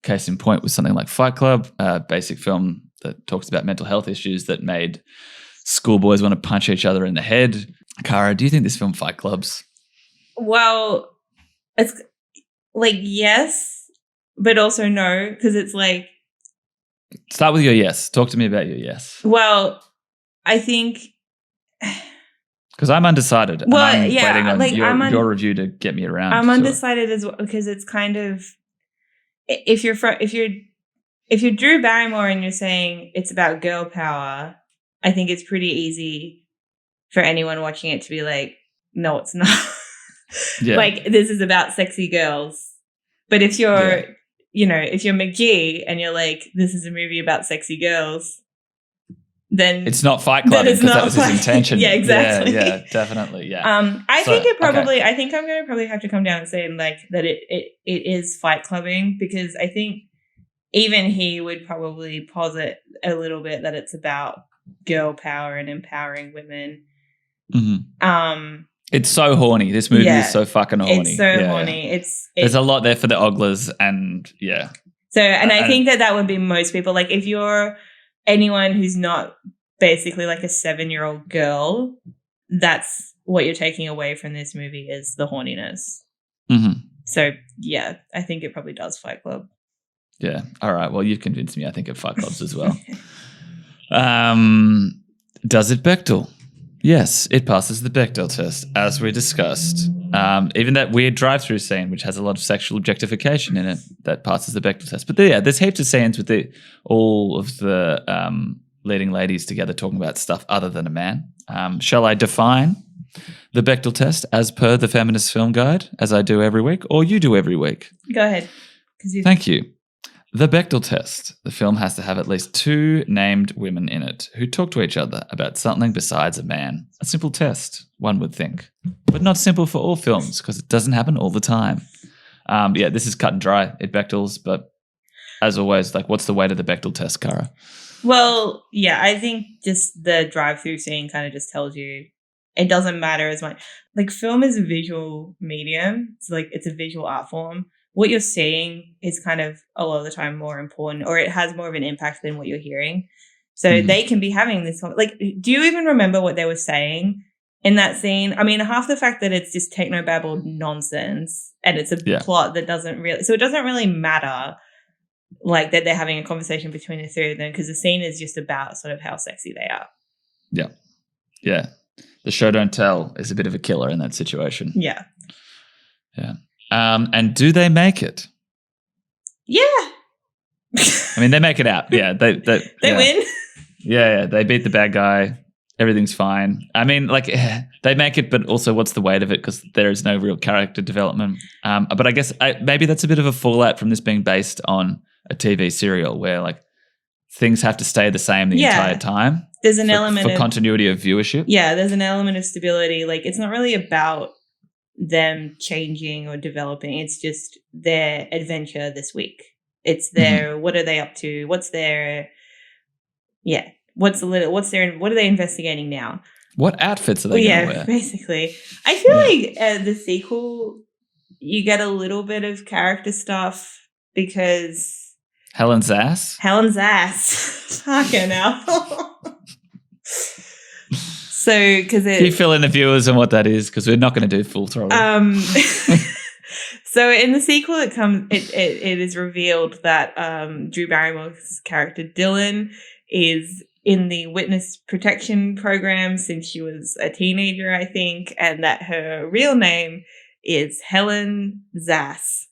case in point with something like Fight Club, a basic film that talks about mental health issues that made schoolboys want to punch each other in the head. Cara, do you think this film Fight Clubs? Well, it's like yes, but also no, because it's like. Start with your yes. Talk to me about your yes. Well, I think because I'm undecided. Well, and I'm waiting on like your review to get me around. I'm undecided as well because it's kind of if you're Drew Barrymore and you're saying it's about girl power, I think it's pretty easy for anyone watching it to be like, no, it's not. Like this is about sexy girls. But if you're if you're McGee and you're like, this is a movie about sexy girls, then it's not Fight Club because that was his intention. Yeah, exactly. Yeah, definitely. Yeah. I think I'm going to probably have to come down and say like that it is Fight Clubbing because I think even he would probably posit a little bit that it's about girl power and empowering women. Mm-hmm. It's so horny. This movie is so fucking horny. It's so horny. There's a lot there for the oglers and So, and I think that would be most people. Like if you're anyone who's not basically like a 7-year-old girl, that's what you're taking away from this movie is the horniness. Mm-hmm. So, yeah, I think it probably does Fight Club. Yeah. All right. Well, you've convinced me. I think it Fight Clubs as well. Does it Bechdel? Yes, it passes the Bechdel test, as we discussed. Even that weird drive-through scene, which has a lot of sexual objectification in it, that passes the Bechdel test. But there's heaps of scenes with all of the leading ladies together talking about stuff other than a man. Shall I define the Bechdel test as per the Feminist Film Guide, as I do every week, or you do every week? Go ahead. Thank you. The Bechdel test. The film has to have at least 2 named women in it who talk to each other about something besides a man. A simple test, one would think. But not simple for all films because it doesn't happen all the time. This is cut and dry. It Bechdels, but as always, like, what's the weight of the Bechdel test, Cara? Well, yeah, I think just the drive-through scene kind of just tells you it doesn't matter as much. Like, film is a visual medium. It's like, it's a visual art form. What you're seeing is kind of a lot of the time more important, or it has more of an impact than what you're hearing. So they can be having this, like, do you even remember what they were saying in that scene? I mean, half the fact that it's just technobabble nonsense and it's a plot that doesn't really, so it doesn't really matter, like, that they're having a conversation between the three of them, because the scene is just about sort of how sexy they are. Yeah. Yeah. The show don't tell is a bit of a killer in that situation. Yeah. Yeah. And do they make it? Yeah. I mean, they make it out. Yeah. They win. Yeah. They beat the bad guy. Everything's fine. I mean, like, they make it, but also what's the weight of it? Because there is no real character development. But I guess maybe that's a bit of a fallout from this being based on a TV serial where, like, things have to stay the same the entire time. There's an element for continuity of viewership. Yeah, there's an element of stability. Like, it's not really about them changing or developing. It's just their adventure this week. It's their what are they up to? What's their what are they investigating now? What outfits are they going to wear? Basically. I feel like the sequel, you get a little bit of character stuff because Helen's ass. Fucking hell. So, because can you fill in the viewers on what that is? Because we're not going to do Full Throttle. So in the sequel, it is revealed that Drew Barrymore's character Dylan is in the witness protection program since she was a teenager, I think, and that her real name is Helen Zass,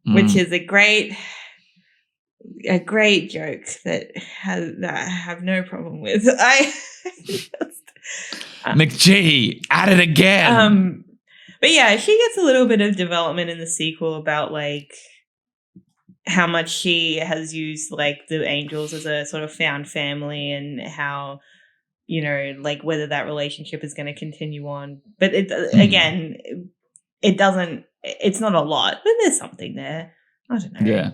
which is a great joke that I have no problem with. McGee, at it again. But yeah, she gets a little bit of development in the sequel about, like, how much she has used, like, the angels as a sort of found family and how, you know, like, whether that relationship is going to continue on. But again, it's not a lot, but there's something there. I don't know.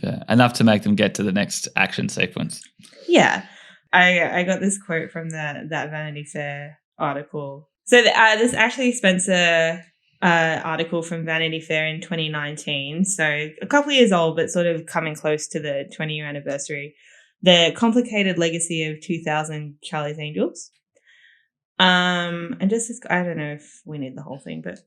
Yeah. Enough to make them get to the next action sequence. Yeah. I got this quote from that Vanity Fair article. So this Ashley Spencer article from Vanity Fair in 2019, so a couple of years old, but sort of coming close to the 20-year anniversary. The Complicated Legacy of 2000 Charlie's Angels. And just this, I don't know if we need the whole thing, but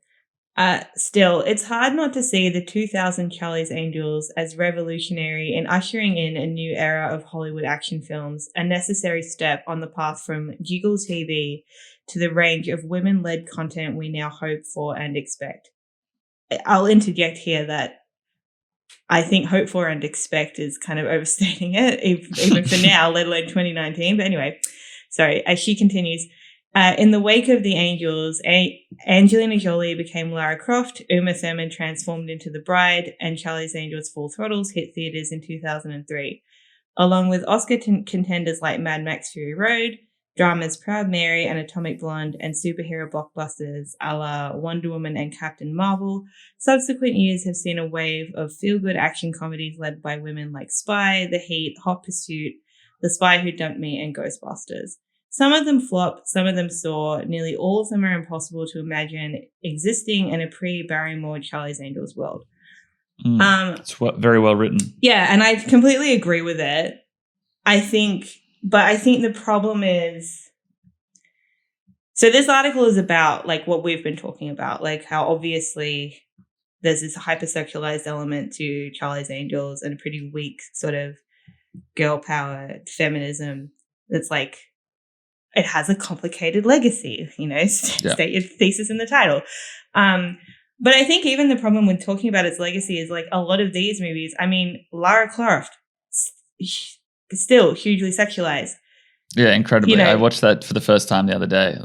still, it's hard not to see the 2000 Charlie's Angels as revolutionary in ushering in a new era of Hollywood action films, a necessary step on the path from Jiggle TV to the range of women-led content we now hope for and expect. I'll interject here that I think hope for and expect is kind of overstating it, even for now, let alone 2019. But anyway, sorry, as she continues, in the wake of the Angels, Angelina Jolie became Lara Croft, Uma Thurman transformed into the Bride, and Charlie's Angels Full Throttles hit theaters in 2003. Along with Oscar contenders like Mad Max Fury Road, dramas Proud Mary and Atomic Blonde, and superhero blockbusters a la Wonder Woman and Captain Marvel, subsequent years have seen a wave of feel-good action comedies led by women like Spy, The Heat, Hot Pursuit, The Spy Who Dumped Me, and Ghostbusters. Some of them flop, some of them soar, nearly all of them are impossible to imagine existing in a pre-Barrymore Charlie's Angels world. It's very well written. Yeah, and I completely agree with it. I think the problem is, so this article is about, like, what we've been talking about, like how obviously there's this hypersexualized element to Charlie's Angels and a pretty weak sort of girl power feminism that's like, it has a complicated legacy, you know, state your thesis in the title. But I think even the problem with talking about its legacy is, like, a lot of these movies, I mean, Lara Croft, still hugely sexualized. Yeah, incredibly. You know, I watched that for the first time the other day.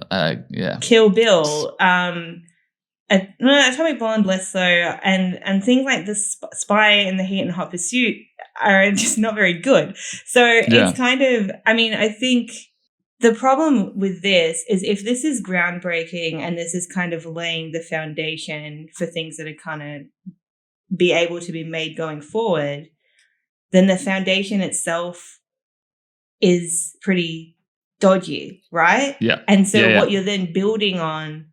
Kill Bill, Atomic Blonde less so, and things like the Spy and The Heat and Hot Pursuit are just not very good. So it's kind of, I mean, I think the problem with this is if this is groundbreaking and this is kind of laying the foundation for things that are kind of be able to be made going forward, then the foundation itself is pretty dodgy, right? Yeah. And so Yeah, what you're then building on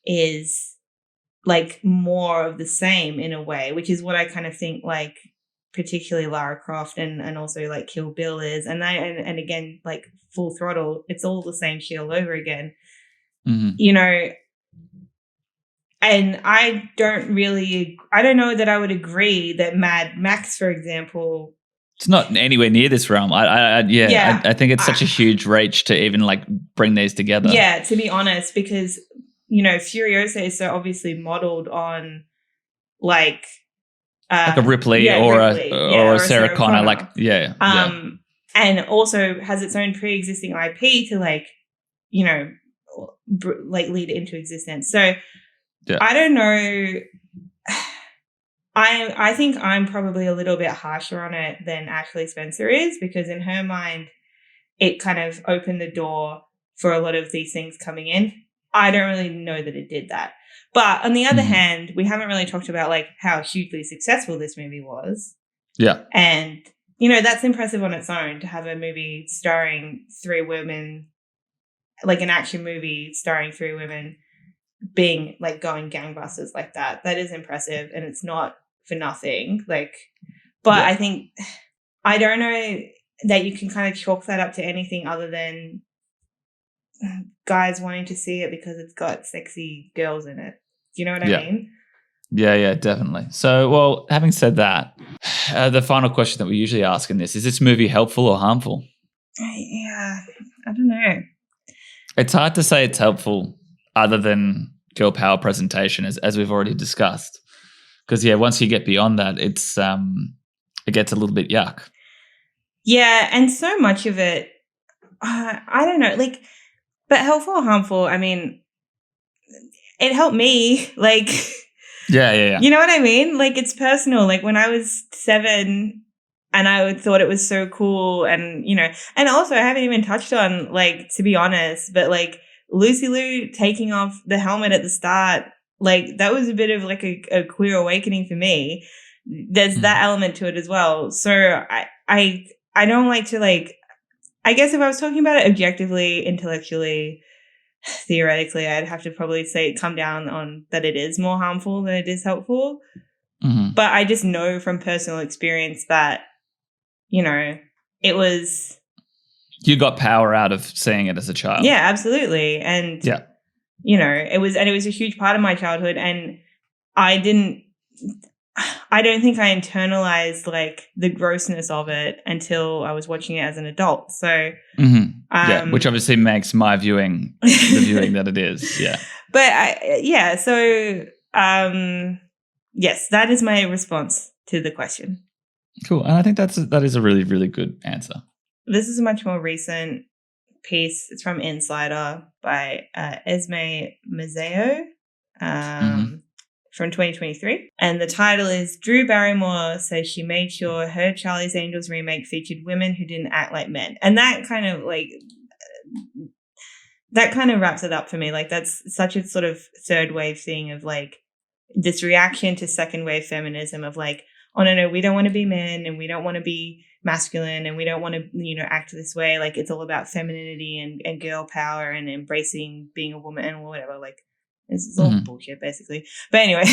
is like more of the same in a way, which is what I kind of think like particularly Lara Croft and also like Kill Bill is. And again, like Full Throttle, it's all the same shit all over again. You know, and I don't know that I would agree that Mad Max, for example, it's not anywhere near this realm. I think it's such a huge reach to even like bring these together. Yeah, to be honest, because, you know, Furiosa is so obviously modeled on like a Ripley or a Sarah Connor. Like, and also has its own pre-existing IP to like, you know, like lead it into existence. So I don't know. I think I'm probably a little bit harsher on it than Ashley Spencer is, because in her mind, it kind of opened the door for a lot of these things coming in. I don't really know that it did that. But on the other hand, we haven't really talked about like how hugely successful this movie was. Yeah. And, you know, that's impressive on its own to have a movie starring 3 women, like an action movie starring 3 women being like going gangbusters like that. That is impressive, and it's not for nothing. Like, but I think, I don't know that you can kind of chalk that up to anything other than guys wanting to see it because it's got sexy girls in it. Do you know what I mean? Yeah, definitely. So, well, having said that, the final question that we usually ask in this is this movie helpful or harmful? Yeah, I don't know. It's hard to say it's helpful other than girl power presentation, as we've already discussed. Because, once you get beyond that, it's it gets a little bit yuck. Yeah, and so much of it, I don't know, like, but helpful or harmful, I mean, it helped me, like... Yeah. You know what I mean? Like, it's personal. Like, when I was 7 and I thought it was so cool, and, you know, and also I haven't even touched on, like, to be honest, but, like, Lucy Liu taking off the helmet at the start, like, that was a bit of, like, a queer awakening for me. There's that element to it as well. So I don't like to, like, I guess if I was talking about it objectively, intellectually, theoretically, I'd have to probably say come down on that it is more harmful than it is helpful. But I just know from personal experience that, you know, it was... You got power out of seeing it as a child. Yeah, absolutely. And, you know, it was a huge part of my childhood, and I don't think I internalized like the grossness of it until I was watching it as an adult. So, which obviously makes my viewing the viewing that it is. Yeah. But so yes, that is my response to the question. Cool. And I think that is a really, really good answer. This is a much more recent piece. It's from Insider by Esme Mazzeo. From 2023. And the title is Drew Barrymore says she made sure her Charlie's Angels remake featured women who didn't act like men. And that kind of wraps it up for me. Like, that's such a sort of third wave thing of like this reaction to second wave feminism of like, oh no, we don't want to be men, and we don't want to be masculine, and we don't want to, you know, act this way. Like, it's all about femininity and girl power and embracing being a woman and whatever. Like, it's all bullshit, basically. But anyway,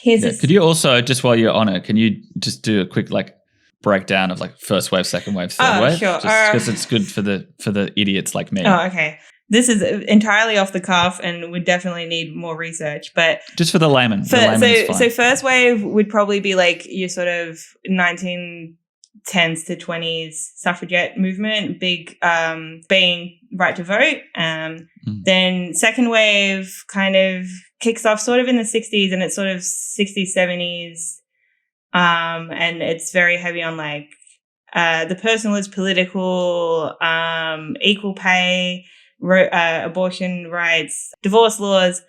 here's this. Could you also, just while you're on it, can you just do a quick like breakdown of like first wave, second wave, third wave? Sure. Just because it's good for the idiots like me. Oh, okay. This is entirely off the cuff and would definitely need more research, but just for the layman. So first wave would probably be like your sort of 1910s to 20s suffragette movement, big being right to vote. Then second wave kind of kicks off sort of in the 60s, and it's sort of 60s, 70s. And it's very heavy on like the personal is political, equal pay, abortion rights, divorce laws.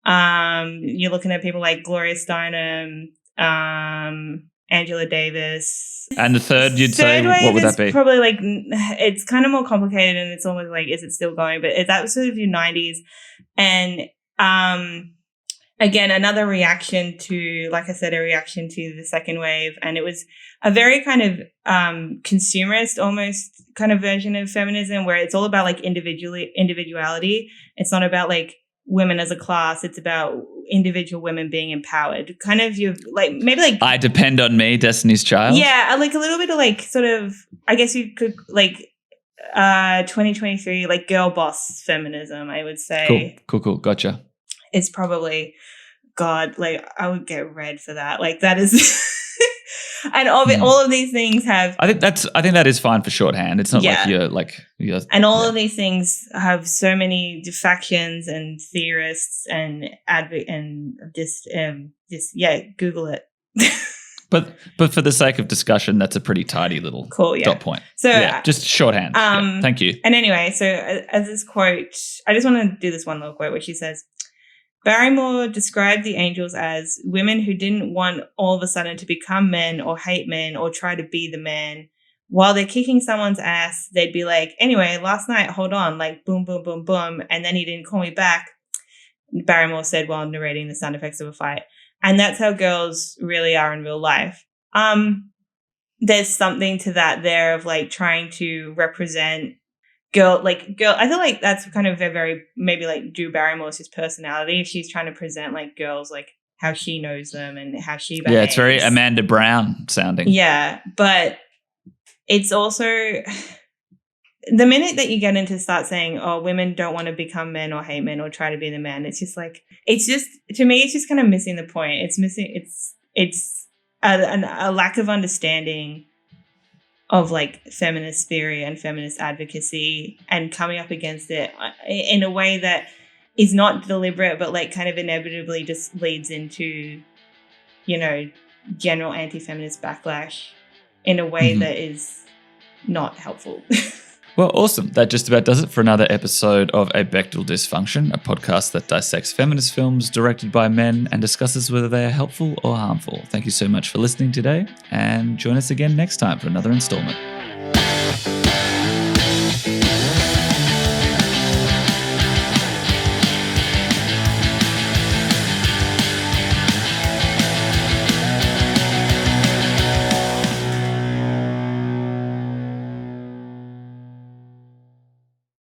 You're looking at people like Gloria Steinem, Angela Davis. And the third, you'd say, what would that be? Probably like, it's kind of more complicated, and it's almost like, is it still going? But that was sort of your 90s. And again, another reaction to, like I said, a reaction to the second wave. And it was a very kind of consumerist almost kind of version of feminism where it's all about like individuality. It's not about like women as a class. It's about individual women being empowered. Kind of you like maybe like I Depend on Me, Destiny's Child. Yeah, like a little bit of like sort of, I guess you could like 2023 like girl boss feminism, I would say. Cool. Gotcha. It's probably, God, like I would get red for that. Like that is and all of these things have I think that is fine for shorthand. It's not like you're and all of these things have so many factions and theorists and just Google it. But for the sake of discussion, that's a pretty tidy little dot point. So just shorthand. Thank you. And anyway, so as this quote, I just want to do this one little quote where she says, Barrymore described the angels as women who didn't want all of a sudden to become men or hate men or try to be the man. While they're kicking someone's ass, they'd be like, anyway, last night, hold on, like boom, boom, boom, boom. And then he didn't call me back, Barrymore said while narrating the sound effects of a fight. And that's how girls really are in real life. There's something to that there of like trying to represent girl. I feel like that's kind of a very, maybe like Drew Barrymore's his personality. She's trying to present like girls, like how she knows them and how she behaves. Yeah, it's very Amanda Brown sounding. Yeah, but it's also the minute that you get into start saying, oh, women don't want to become men or hate men or try to be the man, it's just like, to me, it's just kind of missing the point. It's a lack of understanding of like feminist theory and feminist advocacy and coming up against it in a way that is not deliberate, but like kind of inevitably just leads into, general anti-feminist backlash in a way that is not helpful. Well, awesome. That just about does it for another episode of A Bechdel Dysfunction, a podcast that dissects feminist films directed by men and discusses whether they are helpful or harmful. Thank you so much for listening today, and join us again next time for another installment.